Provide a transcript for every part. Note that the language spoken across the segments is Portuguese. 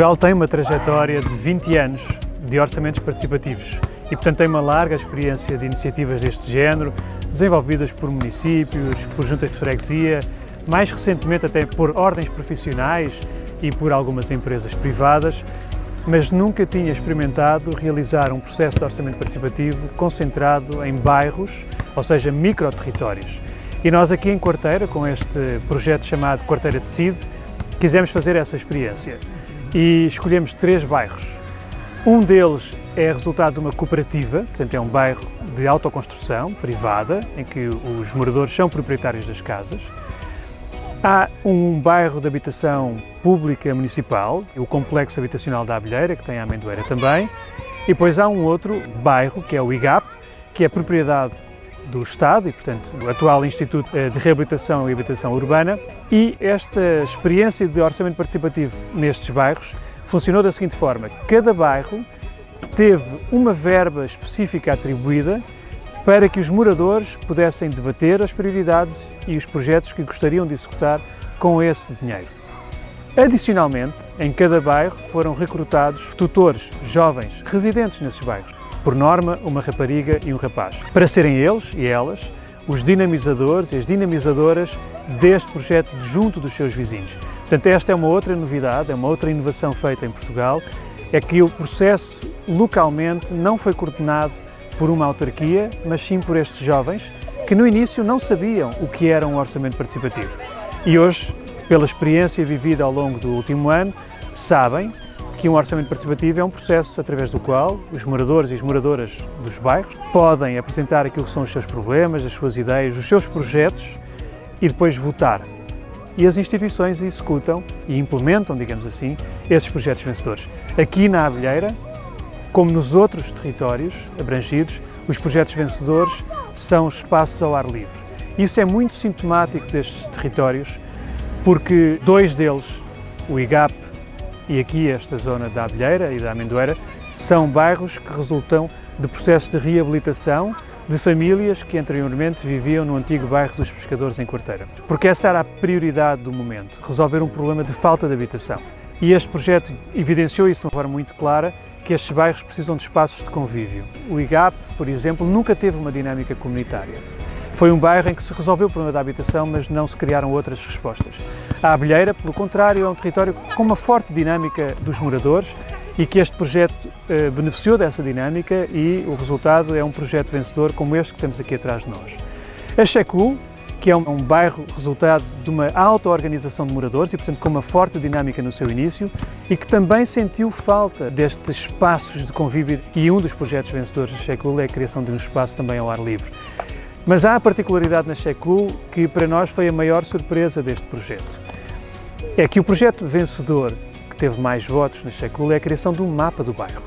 Portugal tem uma trajetória de 20 anos de orçamentos participativos e, portanto, tem uma larga experiência de iniciativas deste género, desenvolvidas por municípios, por juntas de freguesia, mais recentemente até por ordens profissionais e por algumas empresas privadas, mas nunca tinha experimentado realizar um processo de orçamento participativo concentrado em bairros, ou seja, microterritórios. E nós aqui em Quarteira, com este projeto chamado Quarteira Decide, quisemos fazer essa experiência e escolhemos 3 bairros. Um deles é resultado de uma cooperativa, portanto é um bairro de autoconstrução privada, em que os moradores são proprietários das casas. Há um bairro de habitação pública municipal, o Complexo Habitacional da Abelheira, que tem a Amendoeira também, e depois há um outro bairro, que é o IGAP, que é propriedade do Estado e, portanto, do atual Instituto de Reabilitação e Habitação Urbana. E esta experiência de orçamento participativo nestes bairros funcionou da seguinte forma: cada bairro teve uma verba específica atribuída para que os moradores pudessem debater as prioridades e os projetos que gostariam de executar com esse dinheiro. Adicionalmente, em cada bairro foram recrutados tutores jovens residentes nesses bairros, por norma uma rapariga e um rapaz, para serem eles e elas os dinamizadores e as dinamizadoras deste projeto junto dos seus vizinhos. Portanto, esta é uma outra novidade, é uma outra inovação feita em Portugal, é que o processo localmente não foi coordenado por uma autarquia, mas sim por estes jovens que no início não sabiam o que era um orçamento participativo. E hoje, pela experiência vivida ao longo do último ano, sabem que um orçamento participativo é um processo através do qual os moradores e as moradoras dos bairros podem apresentar aquilo que são os seus problemas, as suas ideias, os seus projetos e depois votar. E as instituições executam e implementam, digamos assim, esses projetos vencedores. Aqui na Abelheira, como nos outros territórios abrangidos, os projetos vencedores são espaços ao ar livre. Isso é muito sintomático destes territórios, porque 2 deles, o IGAP e aqui esta zona da Abelheira e da Amendoeira, são bairros que resultam de processos de reabilitação de famílias que anteriormente viviam no antigo bairro dos Pescadores em Quarteira. Porque essa era a prioridade do momento, resolver um problema de falta de habitação. E este projeto evidenciou isso de uma forma muito clara, que estes bairros precisam de espaços de convívio. O IGAP, por exemplo, nunca teve uma dinâmica comunitária. Foi um bairro em que se resolveu o problema da habitação, mas não se criaram outras respostas. A Abelheira, pelo contrário, é um território com uma forte dinâmica dos moradores e que este projeto beneficiou dessa dinâmica e o resultado é um projeto vencedor como este que temos aqui atrás de nós. A Checul, que é um bairro resultado de uma auto-organização de moradores e, portanto, com uma forte dinâmica no seu início e que também sentiu falta destes espaços de convívio, e um dos projetos vencedores da Checul é a criação de um espaço também ao ar livre. Mas há a particularidade na Checul que para nós foi a maior surpresa deste projeto. É que o projeto vencedor que teve mais votos na Checul é a criação de um mapa do bairro.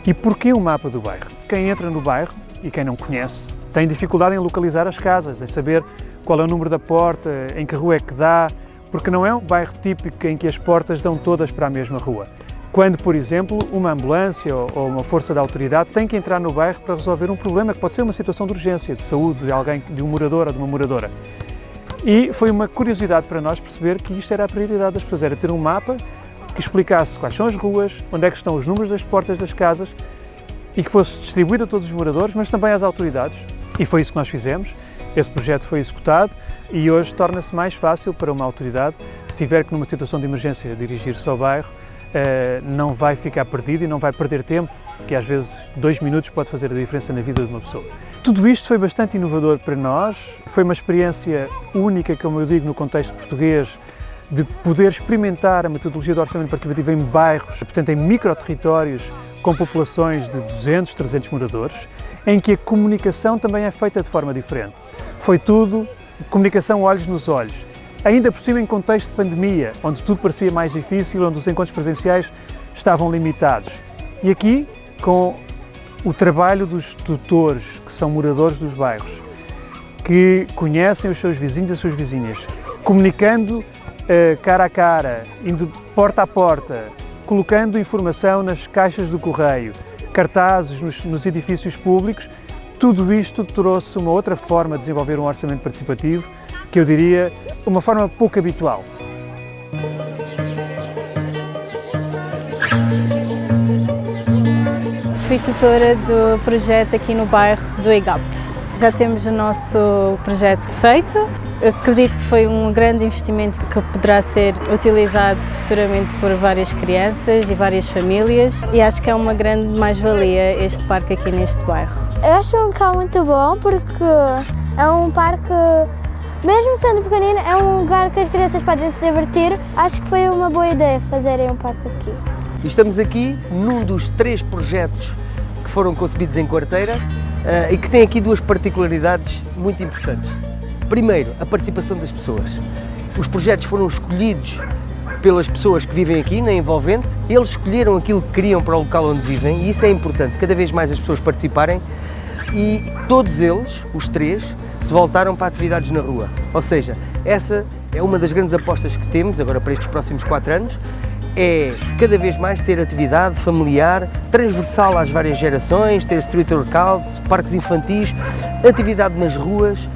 E porquê um mapa do bairro? Quem entra no bairro, e quem não conhece, tem dificuldade em localizar as casas, em saber qual é o número da porta, em que rua é que dá, porque não é um bairro típico em que as portas dão todas para a mesma rua. Quando, por exemplo, uma ambulância ou uma força da autoridade tem que entrar no bairro para resolver um problema que pode ser uma situação de urgência, de saúde de alguém, de um morador ou de uma moradora. E foi uma curiosidade para nós perceber que isto era a prioridade das pessoas, era ter um mapa que explicasse quais são as ruas, onde é que estão os números das portas das casas e que fosse distribuído a todos os moradores, mas também às autoridades. E foi isso que nós fizemos. Esse projeto foi executado e hoje torna-se mais fácil para uma autoridade, se tiver que numa situação de emergência dirigir-se ao bairro, não vai ficar perdido e não vai perder tempo, que às vezes 2 minutos pode fazer a diferença na vida de uma pessoa. Tudo isto foi bastante inovador para nós, foi uma experiência única, como eu digo, no contexto português, de poder experimentar a metodologia do orçamento participativo em bairros, portanto em microterritórios com populações de 200, 300 moradores, em que a comunicação também é feita de forma diferente. Foi tudo comunicação olhos nos olhos. Ainda por cima em contexto de pandemia, onde tudo parecia mais difícil, onde os encontros presenciais estavam limitados. E aqui, com o trabalho dos tutores, que são moradores dos bairros, que conhecem os seus vizinhos e as suas vizinhas, comunicando cara a cara, indo porta a porta, colocando informação nas caixas do correio, cartazes nos edifícios públicos, tudo isto trouxe uma outra forma de desenvolver um orçamento participativo, que eu diria uma forma pouco habitual. fui tutora do projeto aqui no bairro do EGAP. Já temos o nosso projeto feito. Eu acredito que foi um grande investimento que poderá ser utilizado futuramente por várias crianças e várias famílias e acho que é uma grande mais-valia este parque aqui neste bairro. Eu acho um local muito bom porque é um parque, mesmo sendo pequenino, é um lugar que as crianças podem se divertir. Acho que foi uma boa ideia fazerem um parque aqui. Estamos aqui num dos 3 projetos que foram concebidos em Quarteira e que tem aqui 2 particularidades muito importantes. Primeiro, a participação das pessoas. Os projetos foram escolhidos pelas pessoas que vivem aqui na envolvente, eles escolheram aquilo que queriam para o local onde vivem e isso é importante, cada vez mais as pessoas participarem e todos eles, os 3, se voltaram para atividades na rua. Ou seja, essa é uma das grandes apostas que temos agora para estes próximos 4 anos, é cada vez mais ter atividade familiar, transversal às várias gerações, ter street workout, parques infantis, atividade nas ruas,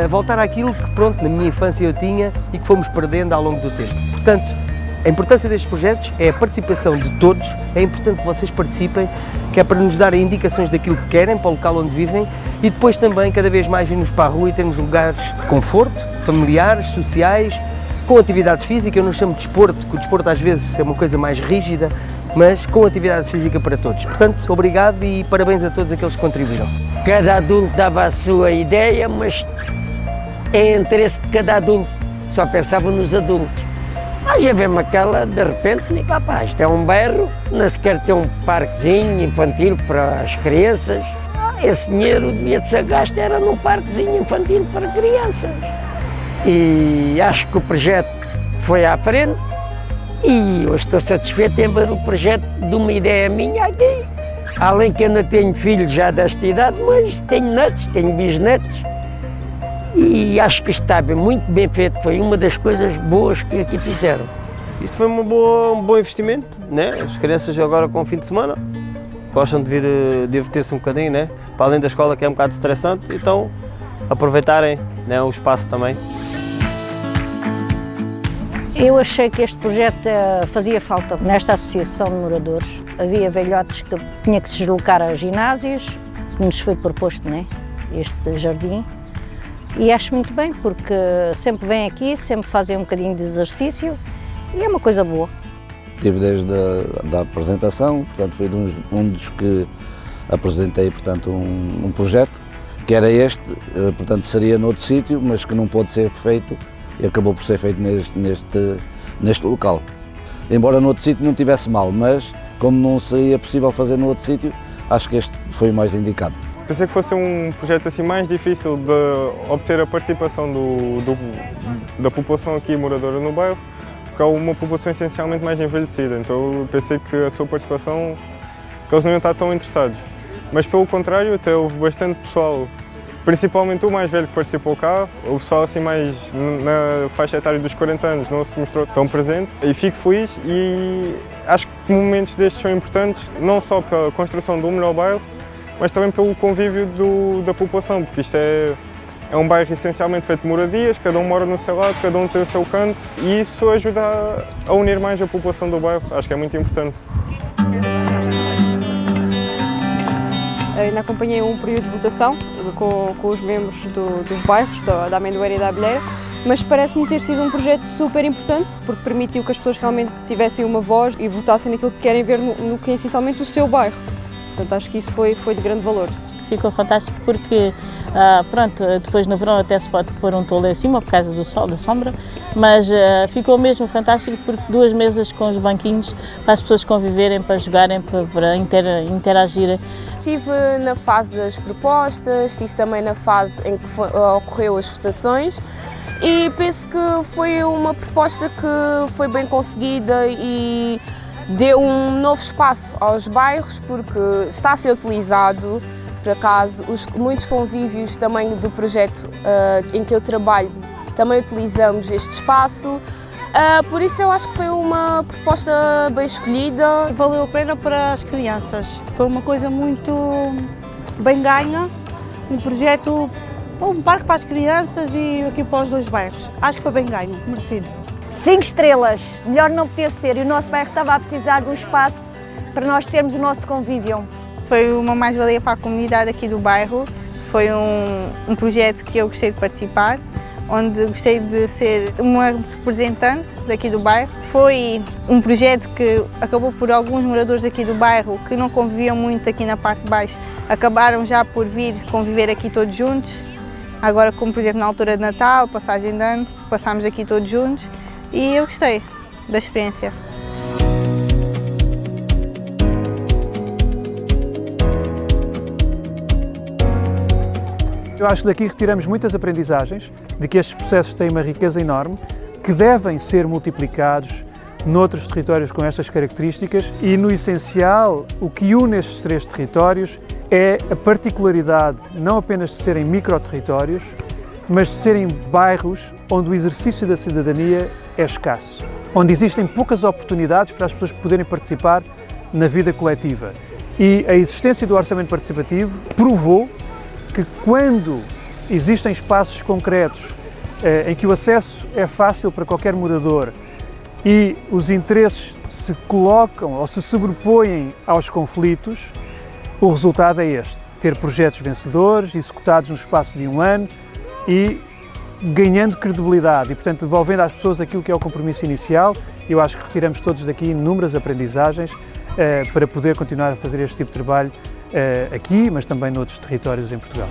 voltar àquilo que, pronto, na minha infância eu tinha e que fomos perdendo ao longo do tempo. Portanto, a importância destes projetos é a participação de todos, é importante que vocês participem, que é para nos darem indicações daquilo que querem para o local onde vivem e depois também cada vez mais virmos para a rua e termos lugares de conforto, familiares, sociais, com atividade física. Eu não chamo de desporto, porque o desporto às vezes é uma coisa mais rígida, mas com atividade física para todos. Portanto, obrigado e parabéns a todos aqueles que contribuíram. Cada adulto dava a sua ideia, mas é interesse de cada adulto, só pensava nos adultos. Mas já vemos aquela, de repente, isto é um bairro, nem sequer tem um parquezinho infantil para as crianças. Esse dinheiro devia de ser gasto, era num parquezinho infantil para crianças. E acho que o projeto foi à frente e hoje estou satisfeito em ver o projeto de uma ideia minha aqui. Além que eu não tenho filhos já desta idade, mas tenho netos, tenho bisnetos. E acho que está muito bem feito, foi uma das coisas boas que aqui fizeram. Isto foi um bom investimento, né? As crianças agora com o fim de semana gostam de vir divertir-se um bocadinho, né? Para além da escola que é um bocado estressante, então aproveitarem, né, o espaço também. Eu achei que este projeto fazia falta nesta associação de moradores. Havia velhotes que tinham que se deslocar aos ginásios, que nos foi proposto, né, este jardim. E acho muito bem, porque sempre vêm aqui, sempre fazem um bocadinho de exercício e é uma coisa boa. Estive desde a apresentação, portanto fui um dos que apresentei, portanto, um projeto, que era este, portanto seria noutro sítio, mas que não pôde ser feito e acabou por ser feito neste local. Embora no outro sítio não tivesse mal, mas como não seria possível fazer no outro sítio, acho que este foi o mais indicado. Pensei que fosse um projeto assim mais difícil de obter a participação da população aqui moradora no bairro, porque é uma população essencialmente mais envelhecida, então eu pensei que a sua participação, que eles não iam estar tão interessados. Mas pelo contrário, até houve bastante pessoal, principalmente o mais velho que participou cá, o pessoal assim mais na faixa etária dos 40 anos não se mostrou tão presente e fico feliz e acho que momentos destes são importantes, não só para a construção de um melhor bairro, mas também pelo convívio da população, porque isto é um bairro essencialmente feito de moradias, cada um mora no seu lado, cada um tem o seu canto e isso ajuda a unir mais a população do bairro, acho que é muito importante. Ainda acompanhei um período de votação com os membros dos bairros, da Amendoeira e da Abelheira, mas parece-me ter sido um projeto super importante, porque permitiu que as pessoas realmente tivessem uma voz e votassem naquilo que querem ver no que é essencialmente o seu bairro. Portanto, acho que isso foi de grande valor. Ficou fantástico porque, pronto, depois no verão até se pode pôr um toldo em cima por causa do sol, da sombra, mas ficou mesmo fantástico porque 2 mesas com os banquinhos para as pessoas conviverem, para jogarem, para interagirem. Estive na fase das propostas, estive também na fase em que ocorreu as votações e penso que foi uma proposta que foi bem conseguida e deu um novo espaço aos bairros porque está a ser utilizado. Por acaso, muitos convívios também do projeto em que eu trabalho também utilizamos este espaço, por isso eu acho que foi uma proposta bem escolhida. Valeu a pena para as crianças, foi uma coisa muito bem ganha, um projeto, um parque para as crianças e aqui para os 2 bairros. Acho que foi bem ganho, merecido. 5 estrelas, melhor não podia ser, e o nosso bairro estava a precisar de um espaço para nós termos o nosso convívio. Foi uma mais-valia para a comunidade aqui do bairro. Foi um projeto que eu gostei de participar, onde gostei de ser uma representante daqui do bairro. Foi um projeto que acabou por alguns moradores aqui do bairro que não conviviam muito aqui na parte de baixo, acabaram já por vir conviver aqui todos juntos. Agora, como por exemplo na altura de Natal, passagem de ano, passámos aqui todos juntos e eu gostei da experiência. Eu acho que daqui retiramos muitas aprendizagens, de que estes processos têm uma riqueza enorme, que devem ser multiplicados noutros territórios com estas características e, no essencial, o que une estes três territórios é a particularidade não apenas de serem microterritórios, mas de serem bairros onde o exercício da cidadania é escasso, onde existem poucas oportunidades para as pessoas poderem participar na vida coletiva. E a existência do orçamento participativo provou que quando existem espaços concretos em que o acesso é fácil para qualquer morador e os interesses se colocam ou se sobrepõem aos conflitos, o resultado é este: ter projetos vencedores, executados no espaço de um ano e ganhando credibilidade e, portanto, devolvendo às pessoas aquilo que é o compromisso inicial. Eu acho que retiramos todos daqui inúmeras aprendizagens para poder continuar a fazer este tipo de trabalho aqui, mas também noutros territórios em Portugal.